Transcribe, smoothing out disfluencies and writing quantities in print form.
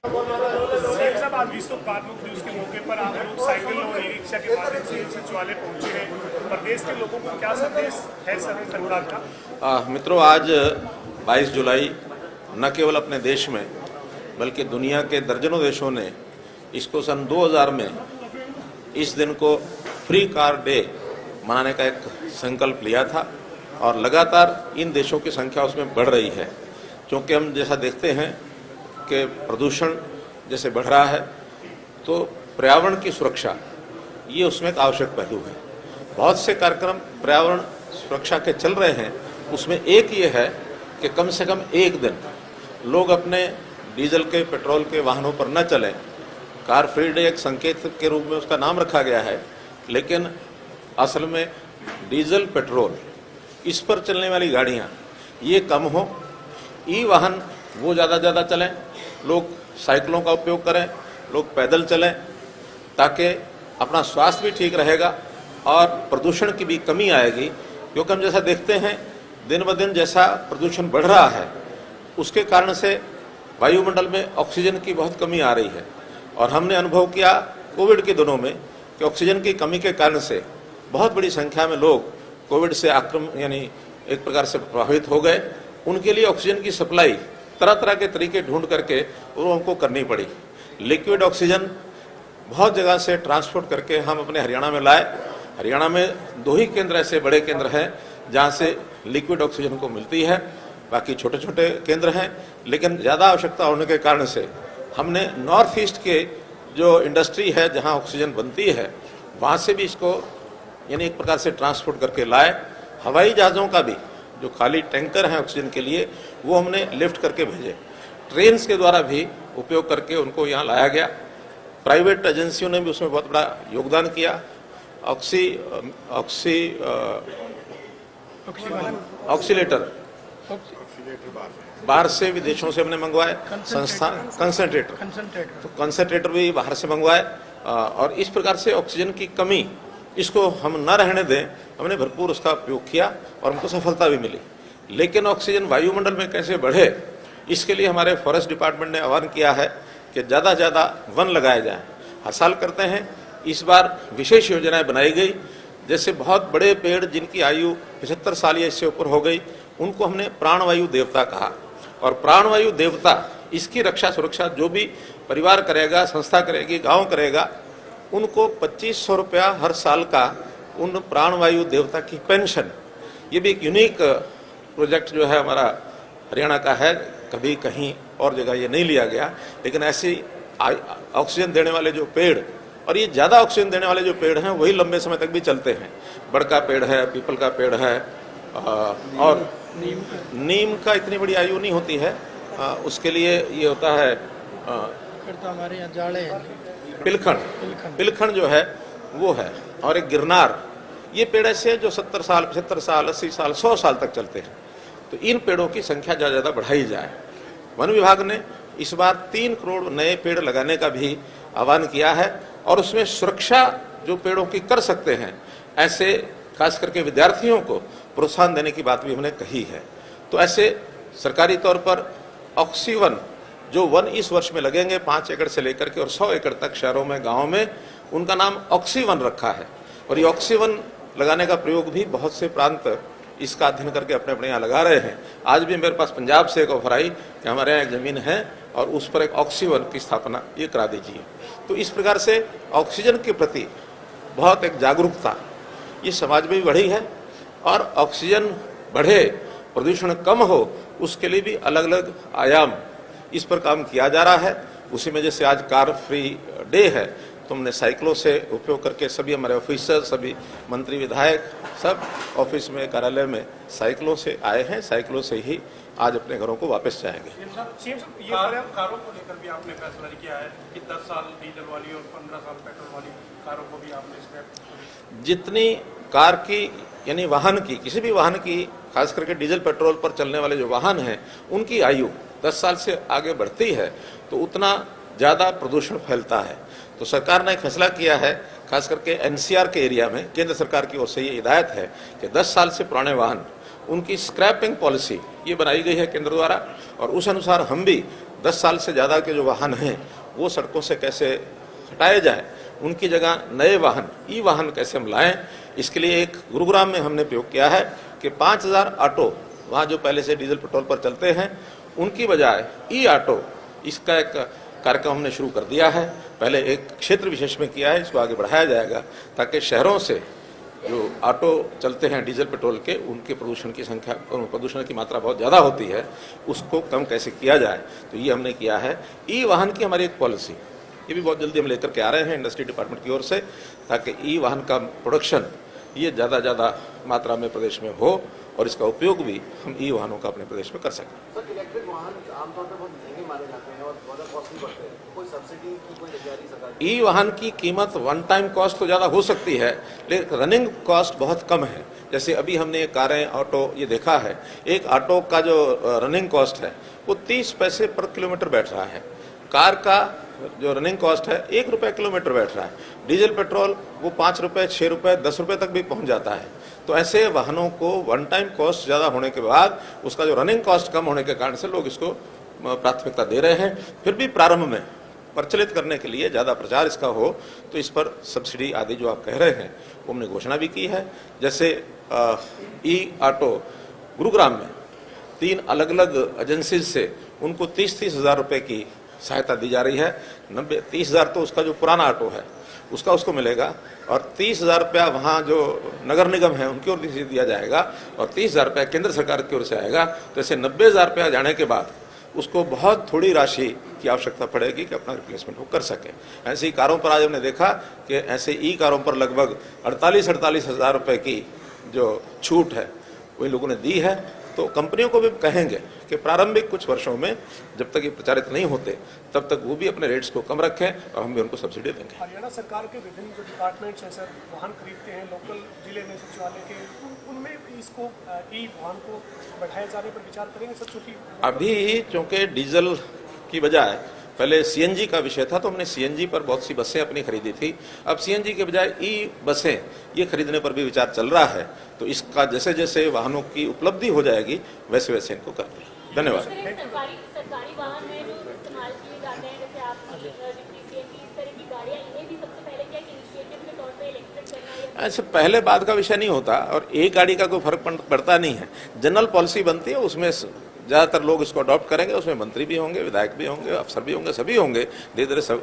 CM साहब, आज विश्व कार्मिक दिवस के मौके पर आप लोग साइकिल और ई रिक्शा के माध्यम से सचिवालय पहुंचे हैं। प्रदेश के लोगों को क्या संदेश है सरकार का? मित्रों, आज 22 जुलाई न केवल अपने देश में बल्कि दुनिया के दर्जनों देशों ने इसको सन 2000 में इस दिन को फ्री कार डे मनाने का एक संकल्प लिया था और लगातार इन देशों की संख्या उसमें बढ़ रही है। क्योंकि हम जैसा देखते हैं कि प्रदूषण जैसे बढ़ रहा है तो पर्यावरण की सुरक्षा ये उसमें एक आवश्यक पहलू है। बहुत से कार्यक्रम पर्यावरण सुरक्षा के चल रहे हैं, उसमें एक ये है कि कम से कम एक दिन लोग अपने डीजल के पेट्रोल के वाहनों पर न चलें। कार फ्री डे एक संकेत के रूप में उसका नाम रखा गया है, लेकिन असल में डीजल पेट्रोल इस पर चलने वाली गाड़ियां ये कम हो, ई वाहन वो ज़्यादा चलें, लोग साइकिलों का उपयोग करें, लोग पैदल चलें, ताकि अपना स्वास्थ्य भी ठीक रहेगा और प्रदूषण की भी कमी आएगी। क्योंकि हम जैसा देखते हैं दिन ब दिन जैसा प्रदूषण बढ़ रहा है उसके कारण से वायुमंडल में ऑक्सीजन की बहुत कमी आ रही है। और हमने अनुभव किया कोविड के दिनों में कि ऑक्सीजन की कमी के कारण से बहुत बड़ी संख्या में लोग कोविड से यानी एक प्रकार से प्रभावित हो गए। उनके लिए ऑक्सीजन की सप्लाई तरह तरह के तरीके ढूंढ करके उनको करनी पड़ी। लिक्विड ऑक्सीजन बहुत जगह से ट्रांसपोर्ट करके हम अपने हरियाणा में लाए। हरियाणा में 2 ही केंद्र ऐसे बड़े केंद्र हैं जहां से लिक्विड ऑक्सीजन को मिलती है, बाकी छोटे छोटे केंद्र हैं। लेकिन ज़्यादा आवश्यकता होने के कारण से हमने नॉर्थ ईस्ट के जो इंडस्ट्री है जहां ऑक्सीजन बनती है वहां से भी इसको यानी एक प्रकार से ट्रांसपोर्ट करके लाए। हवाई जहाज़ों का भी जो खाली टैंकर हैं ऑक्सीजन के लिए वो हमने लिफ्ट करके भेजे। ट्रेन के द्वारा भी उपयोग करके उनको यहाँ लाया गया। प्राइवेट एजेंसियों ने भी उसमें बहुत बड़ा योगदान किया। ऑक्सीलेटर बाहर से विदेशों से हमने मंगवाए। कंसंट्रेटर भी बाहर से मंगवाए। और इस प्रकार से ऑक्सीजन की कमी इसको हम न रहने दें, हमने भरपूर उसका उपयोग किया और हमको सफलता भी मिली। लेकिन ऑक्सीजन वायुमंडल में कैसे बढ़े इसके लिए हमारे फॉरेस्ट डिपार्टमेंट ने आह्वान किया है कि ज़्यादा से ज़्यादा वन लगाए जाएं। हर साल करते हैं, इस बार विशेष योजनाएं बनाई गई। जैसे बहुत बड़े पेड़ जिनकी आयु 75 साल या इससे ऊपर हो गई उनको हमने प्राणवायु देवता कहा। और प्राणवायु देवता इसकी रक्षा सुरक्षा जो भी परिवार करेगा, संस्था करेगी, गाँव करेगा, उनको 2500 रुपया हर साल का उन प्राणवायु देवता की पेंशन। ये भी एक यूनिक प्रोजेक्ट जो है हमारा हरियाणा का है, कभी कहीं और जगह ये नहीं लिया गया। लेकिन ऐसी ऑक्सीजन देने वाले जो पेड़, और ये ज़्यादा ऑक्सीजन देने वाले जो पेड़ हैं वही लंबे समय तक भी चलते हैं। बड़ का पेड़ है, पीपल का पेड़ है, और नीम का इतनी बड़ी आयु नहीं होती है। उसके लिए ये होता है हमारे यहाँ जाड़े हैं, पिलखण जो है वो है। और एक गिरनार, ये पेड़ ऐसे हैं जो 70 साल, 75 साल, 80 साल, 100 साल तक चलते हैं। तो इन पेड़ों की संख्या ज़्यादा बढ़ाई जाए। वन विभाग ने इस बार 3 करोड़ नए पेड़ लगाने का भी आह्वान किया है और उसमें सुरक्षा जो पेड़ों की कर सकते हैं, ऐसे खास करके विद्यार्थियों को प्रोत्साहन देने की बात भी हमने कही है। तो ऐसे सरकारी तौर पर ऑक्सीवन जो वन इस वर्ष में लगेंगे 5 एकड़ से लेकर के और 100 एकड़ तक शहरों में, गाँव में, उनका नाम ऑक्सीवन रखा है। और ये ऑक्सीवन लगाने का प्रयोग भी बहुत से प्रांत इसका अध्ययन करके अपने अपने यहाँ लगा रहे हैं। आज भी मेरे पास पंजाब से एक ऑफर आई कि हमारे यहाँ एक ज़मीन है और उस पर एक ऑक्सीवन की स्थापना ये करा दीजिए। तो इस प्रकार से ऑक्सीजन के प्रति बहुत एक जागरूकता ये समाज में भी बढ़ी है। और ऑक्सीजन बढ़े, प्रदूषण कम हो, उसके लिए भी अलग अलग आयाम इस पर काम किया जा रहा है। उसी में जैसे आज कार फ्री डे है तो हमने साइकिलों से उपयोग करके सभी हमारे ऑफिसर, सभी मंत्री, विधायक सब ऑफिस में, कार्यालय में साइकिलों से आए हैं। साइकिलों से ही आज अपने घरों को वापस जाएंगे। ये कारों को लेकर भी आपने फैसला किया है कि 10 साल डीजल वाली और 15 साल पेट्रोल वाली कारों को भी आपने इसमें, जितनी कार की यानी वाहन की, किसी भी वाहन की, खास करके डीजल पेट्रोल पर चलने वाले जो वाहन हैं उनकी आयु 10 साल से आगे बढ़ती है तो उतना ज़्यादा प्रदूषण फैलता है। तो सरकार ने एक फैसला किया है, खास करके एनसीआर के एरिया में केंद्र सरकार की ओर से ये हिदायत है कि 10 साल से पुराने वाहन उनकी स्क्रैपिंग पॉलिसी ये बनाई गई है केंद्र द्वारा, और उस अनुसार हम भी 10 साल से ज़्यादा के जो वाहन हैं वो सड़कों से कैसे हटाए जाए, उनकी जगह नए वाहन, ई वाहन कैसे हम लाएं, इसके लिए एक गुरुग्राम में हमने प्रयोग किया है कि 5000 ऑटो वहाँ जो पहले से डीजल पेट्रोल पर चलते हैं उनकी बजाय ई ऑटो, इसका एक कार्यक्रम हमने शुरू कर दिया है। पहले एक क्षेत्र विशेष में किया है, इसको आगे बढ़ाया जाएगा ताकि शहरों से जो ऑटो चलते हैं डीजल पेट्रोल के, उनके प्रदूषण की मात्रा बहुत ज़्यादा होती है, उसको कम कैसे किया जाए, तो ये हमने किया है। ई वाहन की हमारी एक पॉलिसी, ये भी बहुत जल्दी हम लेकर के आ रहे हैं इंडस्ट्री डिपार्टमेंट की ओर से, ताकि ई वाहन का प्रोडक्शन ये ज़्यादा मात्रा में प्रदेश में हो और इसका उपयोग भी हम ई वाहनों का अपने प्रदेश में कर सकें। सर, इलेक्ट्रिक वाहन आमतौर पर बहुत महंगे माने जाते हैं और बहुत कॉस्टली पड़ते हैं, कोई सब्सिडी की कोई तैयारी सरकार की? ई वाहन की कीमत वन टाइम कॉस्ट तो ज़्यादा हो सकती है, लेकिन रनिंग कॉस्ट बहुत कम है। जैसे अभी हमने कारें, ऑटो ये देखा है, एक ऑटो का जो रनिंग कॉस्ट है वो 30 पैसे पर किलोमीटर बैठ रहा है, कार का जो रनिंग कॉस्ट है 1 रुपये किलोमीटर बैठ रहा है, डीजल पेट्रोल वो 5 रुपये, 6 रुपये, 10 रुपये तक भी पहुंच जाता है। तो ऐसे वाहनों को वन टाइम कॉस्ट ज़्यादा होने के बाद उसका जो रनिंग कॉस्ट कम होने के कारण से लोग इसको प्राथमिकता दे रहे हैं। फिर भी प्रारंभ में प्रचलित करने के लिए, ज़्यादा प्रचार इसका हो, तो इस पर सब्सिडी आदि जो आप कह रहे हैं वो हमने घोषणा भी की है। जैसे ई ऑटो गुरुग्राम में 3 अलग अलग एजेंसीज से उनको 30-30 हज़ार रुपये की सहायता दी जा रही है। 30 हज़ार तो उसका जो पुराना ऑटो है उसको मिलेगा, और 30 हज़ार रुपया वहाँ जो नगर निगम है उनकी ओर से दिया जाएगा, और 30 हज़ार रुपया केंद्र सरकार की ओर से आएगा। तो ऐसे 90 हज़ार रुपया जाने के बाद उसको बहुत थोड़ी राशि की आवश्यकता पड़ेगी कि अपना रिप्लेसमेंट वो कर सके। ऐसे ही कारों पर आज हमने देखा कि ऐसे ई कारों पर लगभग 48 हज़ार रुपये की जो छूट है वो इन लोगों ने दी है। तो कंपनियों को भी कहेंगे कि प्रारंभिक कुछ वर्षों में जब तक ये प्रचारित नहीं होते तब तक वो भी अपने रेट्स को कम रखें, और हम भी उनको सब्सिडी देंगे। हरियाणा सरकार के विभिन्न जो डिपार्टमेंट्स हैं सर, वाहन खरीदते हैं लोकल जिले में सचिवालय के, उनमें इसको ई वाहन को बढ़ाए जाने पर विचार करेंगे सर? चूँकि अभी चूँकि डीजल की बजाय पहले सीएनजी का विषय था, तो हमने सीएनजी पर बहुत सी बसें अपनी खरीदी थी। अब सीएनजी के बजाय ई बसें ये खरीदने पर भी विचार चल रहा है। तो इसका जैसे जैसे वाहनों की उपलब्धि हो जाएगी वैसे वैसे इनको करते हैं। धन्यवाद। सरकारी वाहन है जो इस्तेमाल किए जाते हैं, जैसे आपकी सीएनजी, इस तरह की गाड़ियाँ, इन्हें भी सबसे पहले क्या इनिशिएटिव के तौर पर इलेक्ट्रिक करना है? ऐसे पहले बाद का विषय नहीं होता, और एक गाड़ी का कोई फर्क पड़ता नहीं है। जनरल पॉलिसी बनती है, उसमें ज़्यादातर लोग इसको अडॉप्ट करेंगे, उसमें मंत्री भी होंगे, विधायक भी होंगे, अफसर भी होंगे, सभी होंगे, धीरे धीरे सब